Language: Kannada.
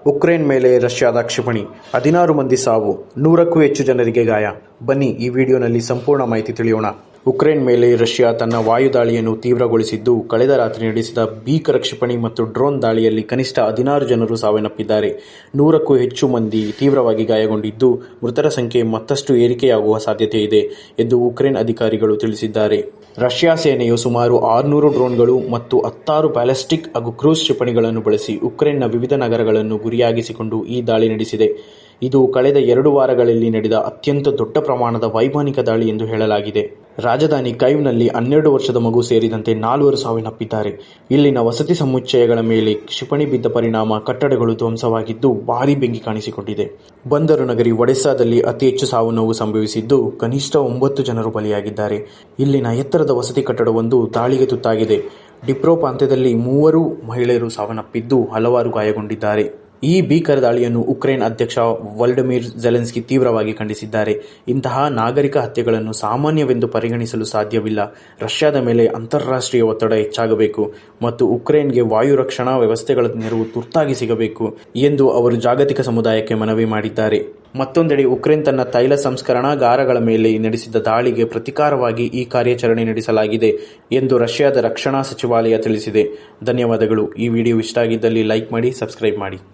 ಉಕ್ರೇನ್ ಮೇಲೆ ರಷ್ಯಾದ ಕ್ಷಿಪಣಿ, 16 ಮಂದಿ ಸಾವು, 100ಕ್ಕೂ ಹೆಚ್ಚು ಜನರಿಗೆ ಗಾಯ. ಬನ್ನಿ ಈ ವಿಡಿಯೋನಲ್ಲಿ ಸಂಪೂರ್ಣ ಮಾಹಿತಿ ತಿಳಿಯೋಣ. ಉಕ್ರೇನ್ ಮೇಲೆ ರಷ್ಯಾ ತನ್ನ ವಾಯುದಾಳಿಯನ್ನು ತೀವ್ರಗೊಳಿಸಿದ್ದು, ಕಳೆದ ರಾತ್ರಿ ನಡೆಸಿದ ಭೀಕರ ಕ್ಷಿಪಣಿ ಮತ್ತು ಡ್ರೋನ್ ದಾಳಿಯಲ್ಲಿ ಕನಿಷ್ಠ 16 ಜನರು ಸಾವನ್ನಪ್ಪಿದ್ದಾರೆ. 100ಕ್ಕೂ ಹೆಚ್ಚು ಮಂದಿ ತೀವ್ರವಾಗಿ ಗಾಯಗೊಂಡಿದ್ದು, ಮೃತರ ಸಂಖ್ಯೆ ಮತ್ತಷ್ಟು ಏರಿಕೆಯಾಗುವ ಸಾಧ್ಯತೆ ಇದೆ ಎಂದು ಉಕ್ರೇನ್ ಅಧಿಕಾರಿಗಳು ತಿಳಿಸಿದ್ದಾರೆ. ರಷ್ಯಾ ಸೇನೆಯು ಸುಮಾರು 600 ಡ್ರೋನ್ಗಳು ಮತ್ತು 16 ಬ್ಯಾಲಿಸ್ಟಿಕ್ ಹಾಗೂ ಕ್ರೂಸ್ ಕ್ಷಿಪಣಿಗಳನ್ನು ಬಳಸಿ ಉಕ್ರೇನ್ನ ವಿವಿಧ ನಗರಗಳನ್ನು ಗುರಿಯಾಗಿಸಿಕೊಂಡು ಈ ದಾಳಿ ನಡೆಸಿದೆ. ಇದು ಕಳೆದ 2 ವಾರಗಳಲ್ಲಿ ನಡೆದ ಅತ್ಯಂತ ದೊಡ್ಡ ಪ್ರಮಾಣದ ವೈಮಾನಿಕ ದಾಳಿ ಎಂದು ಹೇಳಲಾಗಿದೆ. ರಾಜಧಾನಿ ಕೈವ್ನಲ್ಲಿ 12 ವರ್ಷದ ಮಗು ಸೇರಿದಂತೆ 4 ಸಾವನ್ನಪ್ಪಿದ್ದಾರೆ. ಇಲ್ಲಿನ ವಸತಿ ಸಮುಚ್ಚಯಗಳ ಮೇಲೆ ಕ್ಷಿಪಣಿ ಬಿದ್ದ ಪರಿಣಾಮ ಕಟ್ಟಡಗಳು ಧ್ವಂಸವಾಗಿದ್ದು, ಭಾರೀ ಬೆಂಕಿ ಕಾಣಿಸಿಕೊಂಡಿದೆ. ಬಂದರು ನಗರಿ ಒಡೆಸ್ಸಾದಲ್ಲಿ ಅತಿ ಹೆಚ್ಚು ಸಾವು-ನೋವು ಸಂಭವಿಸಿದ್ದು, ಕನಿಷ್ಠ 9 ಜನರು ಬಲಿಯಾಗಿದ್ದಾರೆ. ಇಲ್ಲಿನ ಎತ್ತರದ ವಸತಿ ಕಟ್ಟಡವೊಂದು ದಾಳಿಗೆ ತುತ್ತಾಗಿದೆ. ಡಿಪ್ರೋ ಪ್ರಾಂತ್ಯದಲ್ಲಿ 3 ಮಹಿಳೆಯರು ಸಾವನ್ನಪ್ಪಿದ್ದು, ಹಲವಾರು ಗಾಯಗೊಂಡಿದ್ದಾರೆ. ಈ ಭೀಕರ ದಾಳಿಯನ್ನು ಉಕ್ರೇನ್ ಅಧ್ಯಕ್ಷ ವೊಲೊಡಿಮಿರ್ ಝೆಲೆನ್ಸ್ಕಿ ತೀವ್ರವಾಗಿ ಖಂಡಿಸಿದ್ದಾರೆ. ಇಂತಹ ನಾಗರಿಕ ಹತ್ಯೆಗಳನ್ನು ಸಾಮಾನ್ಯವೆಂದು ಪರಿಗಣಿಸಲು ಸಾಧ್ಯವಿಲ್ಲ. ರಷ್ಯಾದ ಮೇಲೆ ಅಂತಾರಾಷ್ಟ್ರೀಯ ಒತ್ತಡ ಹೆಚ್ಚಾಗಬೇಕು ಮತ್ತು ಉಕ್ರೇನ್ಗೆ ವಾಯು ರಕ್ಷಣಾ ವ್ಯವಸ್ಥೆಗಳ ನೆರವು ತುರ್ತಾಗಿ ಸಿಗಬೇಕು ಎಂದು ಅವರು ಜಾಗತಿಕ ಸಮುದಾಯಕ್ಕೆ ಮನವಿ ಮಾಡಿದ್ದಾರೆ. ಮತ್ತೊಂದೆಡೆ ಉಕ್ರೇನ್ ತನ್ನ ತೈಲ ಸಂಸ್ಕರಣಾಗಾರಗಳ ಮೇಲೆ ನಡೆಸಿದ ದಾಳಿಗೆ ಪ್ರತೀಕಾರವಾಗಿ ಈ ಕಾರ್ಯಾಚರಣೆ ನಡೆಸಲಾಗಿದೆ ಎಂದು ರಷ್ಯಾದ ರಕ್ಷಣಾ ಸಚಿವಾಲಯ ತಿಳಿಸಿದೆ. ಧನ್ಯವಾದಗಳು. ಈ ವಿಡಿಯೋ ಇಷ್ಟ ಆಗಿದ್ದಲ್ಲಿ ಲೈಕ್ ಮಾಡಿ, ಸಬ್ಸ್ಕ್ರೈಬ್ ಮಾಡಿ.